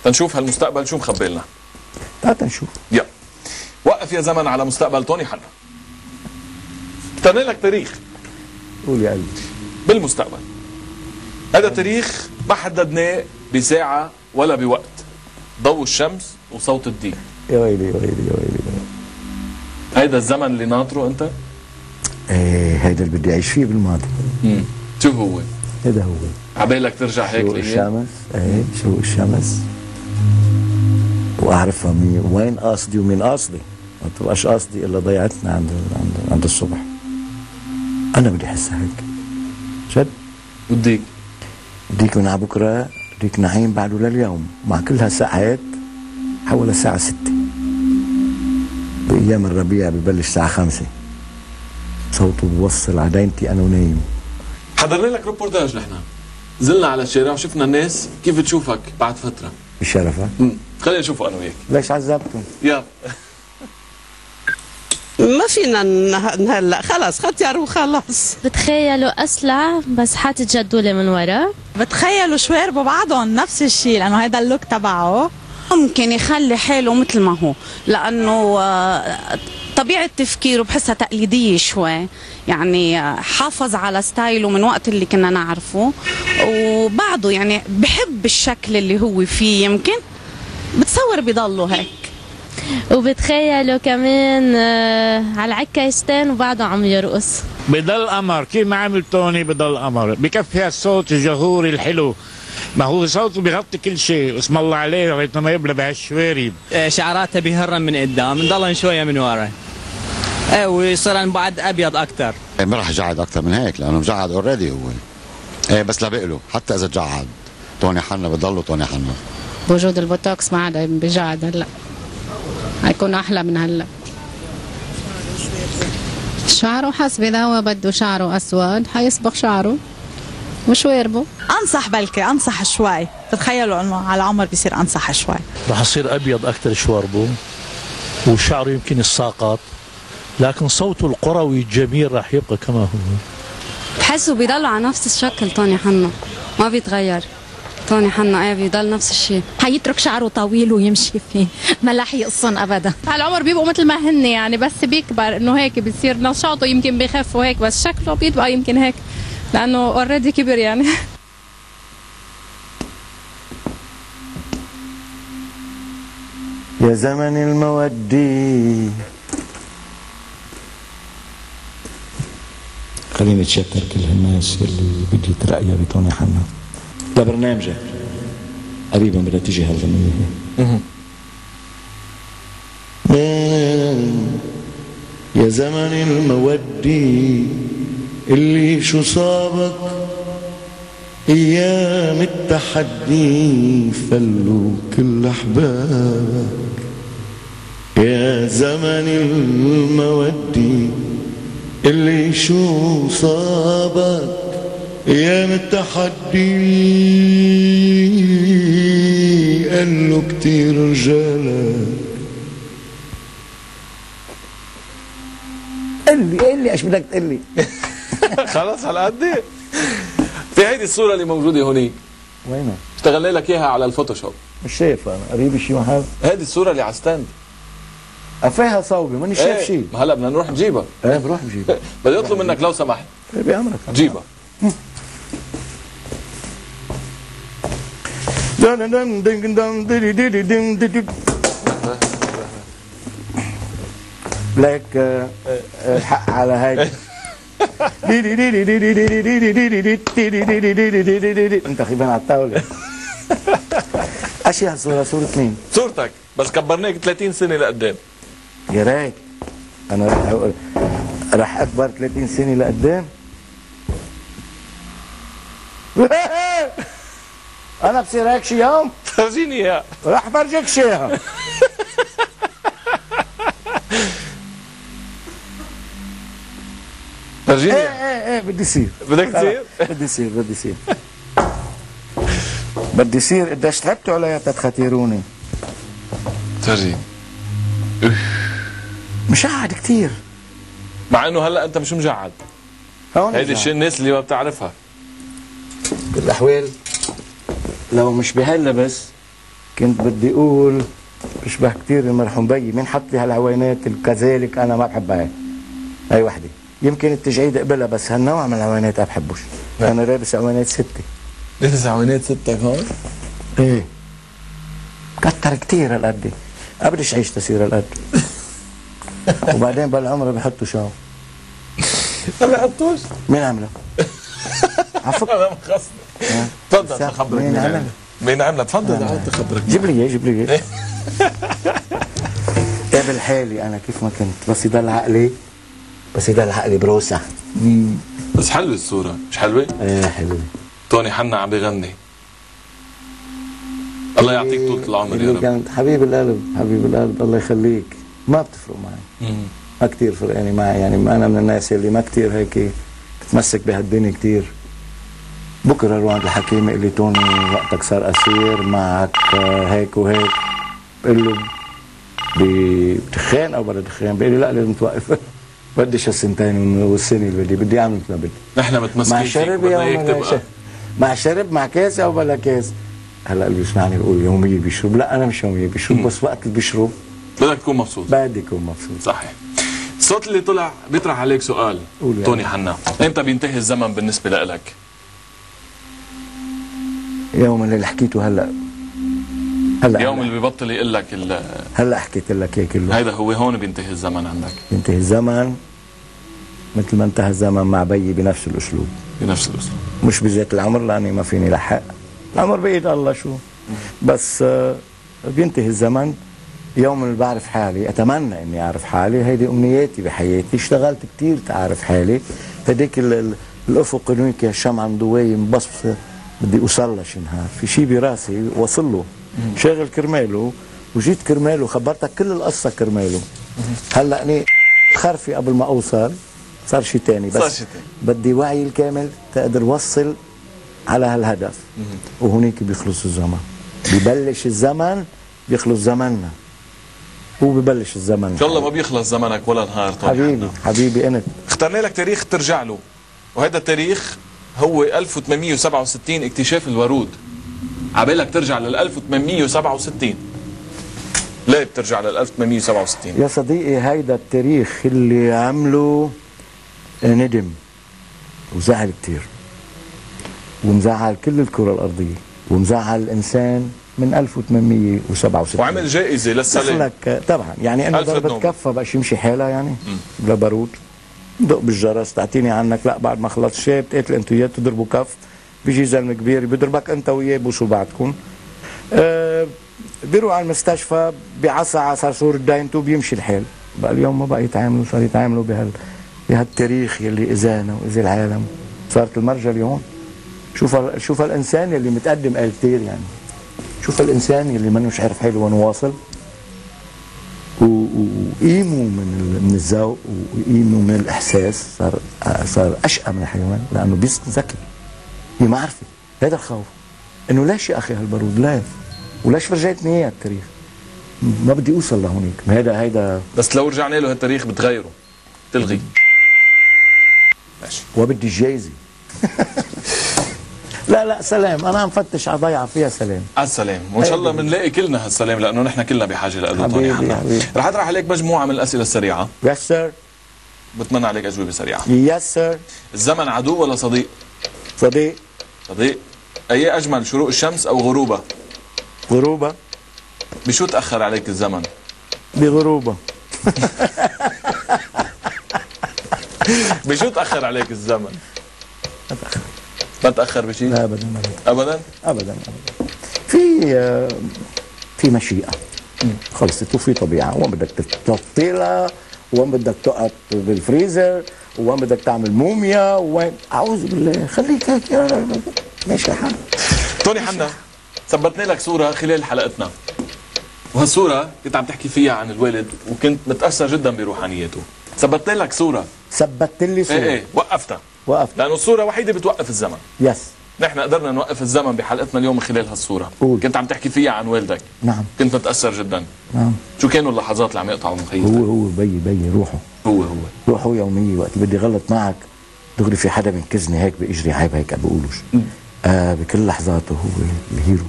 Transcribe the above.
تنشوف هالمستقبل شو مخبي لنا. تعال نشوف. يلا وقف يا زمن على مستقبل توني حنا. اخترنا لك تاريخ. قول يا قلبي. بالمستقبل. هذا تاريخ ما حددناه بساعة ولا بوقت. ضوء الشمس وصوت الدين. يا ويلي يا ويلي يا ويلي. هيدا الزمن اللي ناطره انت؟ ايه هيدا اللي بدي اعيش فيه بالماضي. شو هو؟ هيدا هو. عبالك ترجع هيك شروق الشمس. ايه شروق الشمس. واعرفها وين قاصدي ومين قاصدي. ما تبقاش قاصدي الا ضيعتنا عند الصبح. انا بدي احسها هيك. جد؟ بديك من على بكره بديك نعيم بعده لليوم مع كل هالساعات حول الساعة 6. بأيام الربيع ببلش الساعة 5. صوته بوصل على دينتي أنا ونايم. حضرنا لك ريبورتاج نحن. نزلنا على الشارع وشفنا الناس كيف تشوفك بعد فترة. بشرفك. خلينا نشوفه أنا وياك. ليش عذبتهم؟ يلا. ما فينا نهلا خلص ختيار خلص. بتخيلوا أسلع بس حاطط جدولة من ورا. بتخيلوا شوير ببعضهم نفس الشيء لأنه هذا اللوك تبعه. ممكن يخلي حاله مثل ما هو لأنه طبيعة تفكيره بحسها تقليدية شوي، يعني حافظ على ستايله من وقت اللي كنا نعرفه وبعده يعني بحب الشكل اللي هو فيه. يمكن بتصور بيضله هيك. وبتخيلوا كمان على العكايستين وبعده عم يرقص. بضل قمر كيف ما عمل توني، بضل قمر بكفي هالصوت الجهوري الحلو. ما هو صوته بيغطي كل شيء، اسم الله عليه لغايه ما يبلى بهالشوارب. شعراته بيهرم من قدام، نضلن شويه من ورا. ويصير بعد ابيض اكثر. ما راح يجعد اكثر من هيك لانه مجعد اوريدي هو. بس لبقله حتى اذا تجعد توني حنا بضله توني حنا. بوجود البوتوكس ما عاد بجعد هلا. حيكون احلى من هلا. شعره حسب اذا هو بده شعره اسود حيصبغ شعره وشواربه. انصح بلكي انصح شوي. تتخيلوا انه على عمر بيصير انصح شوي. راح يصير ابيض اكثر شواربه وشعره يمكن يساقط، لكن صوته القروي الجميل راح يبقى كما هو. بحسه بيضلوا على نفس الشكل توني حنا، ما بيتغير. توني حنا بيضل نفس الشيء. حيترك شعره طويل ويمشي فيه، ما رح يقصن ابدا. على العمر بيبقوا مثل ما هن يعني، بس بيكبر انه هيك بيصير نشاطه يمكن بيخف وهيك، بس شكله بيبقى يمكن هيك لانه اوريدي كبر يعني. يا زمن المودي. خليني اتشكر كل الناس اللي بدي ترأيها بتوني حنا لبرنامجك. قريبا بدها تيجي هالغنية يا زمن المودي اللي شو صابك ايام التحدي فلوا كل احبابك. يا زمن المودي اللي شو صابك ايام التحدي قالوا كتير رجالك. قل لي ايش بدك تقول لي؟ خلص على قد ايه؟ في هيدي الصورة اللي موجودة هونيك وينها؟ اشتغلنا لك اياها على الفوتوشوب. مش شايف انا قريب شيء محل. هيدي الصورة اللي على ستاند. قفاها صوبة ماني شايف شيء. هلا بدنا نروح نجيبها. بروح بجيبها. بدي اطلب منك لو سمحت. بأمرك. جيبها. لك الحق على هيك. انت خيبان على الطاولة. اشي هالصورة؟ صورة مين؟ صورتك بس كبرناك 30 سنة لقدام. يا ريت انا راح اكبر 30 سنة لقدام. انا بصير هيك شي يوم؟ فرجيني اياها. راح فرجيك شيها. فرجيني. ايه بدي يصير. بدك تصير؟ بدي يصير بدي يصير. قديش تعبتوا علي تتختيروني. فرجيني. مشعد كثير. مع انه هلا انت مش مجعد. هيدي الشيء الناس اللي ما بتعرفها. بالاحوال لو مش بهاللبس كنت بدي اقول بشبه كثير المرحوم بيي، مين حط لي هالعوينات كذلك انا ما بحبها. هاي وحده يمكن التجعيد اقبلها، بس هالنوع من العوينات ما بحبوش. انا لابس عوينات 6. لابس عوينات 6 هون؟ ايه كتر كثير هالقد، ما بديش اعيش تصير هالقد. وبعدين بالعمر بحطوا شاو. ما بحطوش؟ مين عمله؟ عفوا انا مخصني. تفضل خبرك مين عمله؟ مين عمله؟ تفضل تعال تخبرك. جيب لي اياه، جيب لي اياه. قابل حالي انا كيف ما كنت، بس يضل عقلي، بس يضل عقلي بروسة. بس حلوه الصوره، مش حلوه؟ ايه حلوه. توني حنا عم بيغني. الله يعطيك طولة العمر يا رب. كانت حبيب القلب، حبيب القلب الله يخليك. ما بتفرق معي. ما كثير فرقاني معي، يعني انا من الناس اللي ما كثير هيك بتمسك بهالدنيا كثير. بكره روح عند الحكيم قال لي توني وقتك صار قصير معك هيك وهيك. بقول له بدخان او بلا دخان؟ بيقول لي لا لازم توقف. بديش السنتين والسنه اللي بدي اعمل مثل ما بدي. نحن متمسكين فيك بدنا اياك تبقى مع شرب مع كاس او بلا كاس. هلا اللي بيسمعني بيقول يوميا بيشرب، لا انا مش يوميا بيشرب، بس وقت اللي بيشرب بدك تكون مبسوط. بدي اكون مبسوط. صحيح. الصوت اللي طلع بيطرح عليك سؤال توني حنا، امتى بينتهي الزمن بالنسبه لك؟ يوم اللي حكيته هلا اليوم اللي ببطل يقول لك هلا حكيت لك هيك كله. هيدا هو هون بينتهي الزمن عندك. بينتهي الزمن مثل ما انتهى الزمن مع بيي بنفس الاسلوب. بنفس الاسلوب. مش بذات العمر لاني ما فيني لحق. العمر بايد الله شو. بس بينتهي الزمن يوم اللي بعرف حالي، اتمنى اني اعرف حالي، هيدي امنياتي بحياتي، اشتغلت كثير تعرف حالي، هديك الافق هنيك الشمعة مضوية بس بدي اوصل له شي نهار، في شيء براسي وصل له، شاغل كرماله، وجيت كرماله، خبرتك كل القصة كرماله. هلا اني تخرفي قبل ما اوصل صار شيء ثاني، بس بدي وعي الكامل تقدر وصل على هالهدف. وهنيك بيخلص الزمن، ببلش الزمن، بيخلص زمننا، وببلش الزمن. ان شاء الله ما بيخلص زمنك ولا نهار. حبيبي حبيبي انت. اخترنا لك تاريخ ترجع له، وهذا التاريخ هو 1867 اكتشاف الورود. عبالك ترجع لل 1867. ليه بترجع لل 1867؟ يا صديقي هيدا التاريخ اللي عمله ندم وزعل كتير، ومزعل كل الكرة الأرضية، ومزعل الإنسان من 1867. وعمل جائزة للسلام. دخلك طبعا، يعني أنا ضربت كفة بقى يمشي حالها يعني بلا بارود، دق بالجرس تعطيني عنك، لا بعد ما خلص شاب بتقتل أنت وياه تضربوا كف، بيجي زلمة كبير بيضربك أنت وياه بوسوا بعضكم. بيروح على المستشفى بعصا على صرصور داينته بيمشي الحال. بقى اليوم ما بقى يتعاملوا، صار يتعاملوا بهالتاريخ يلي اذانا واذا العالم. صارت المرجع اليوم. شوف الانسان يلي متقدم قال كثير، يعني شوف الانسان يلي منوش عارف حاله وين واصل، وقيمه من الذوق وقيمه من الاحساس، صار اشقى من الحيوان، لانه ذكي بمعرفه. هذا الخوف انه ليش يا اخي هالبارود، ليش وليش فرجيتني اياه التاريخ؟ ما بدي اوصل لهونيك. هيدا بس لو رجعنا له هالتاريخ بتغيره، تلغي. ماشي. وبدي الجايزه. لا سلام، انا عم فتش على ضيعه فيها سلام. على السلام، وان شاء الله بنلاقي كلنا هالسلام، لانه نحن كلنا بحاجه له. توني حنا رح اطرح عليك مجموعه من الاسئله السريعه. يس سير. بتمنى عليك اجوبه سريعه. يس سير. الزمن عدو ولا صديق؟ صديق. صديق. اي اجمل، شروق الشمس او غروبها؟ غروبها. بشو تاخر عليك الزمن؟ بغروبها. بشو تاخر عليك الزمن؟ ما تاخر بشيء؟ لا ابدا ابدا ابدا. في مشيئه خلصت، وفي طبيعه، وين بدك تطيلها، وين بدك تقعد بالفريزر، وين بدك تعمل موميا، وين اعوذ بالله خليك هيك ماشي الحال. توني حنا ثبتنا لك صوره خلال حلقتنا، وهالصوره كنت عم تحكي فيها عن الوالد، وكنت متاثر جدا بروحانيته. ثبتنا لك صوره. ثبتت لي صوره. ايه وقفتها لانه الصوره وحيده بتوقف الزمن. يس. نحن قدرنا نوقف الزمن بحلقتنا اليوم من خلال هالصوره. كنت عم تحكي فيها عن والدك. نعم. كنت متاثر جدا. نعم. شو كانوا اللحظات اللي عم يقطعوا مخيلتك؟ هو بيي روحه. روحه يوميه، وقت بدي غلط معك دغري في حدا بينكزني هيك باجري عيب هيك بقولوش. بكل لحظاته هو الهيرو.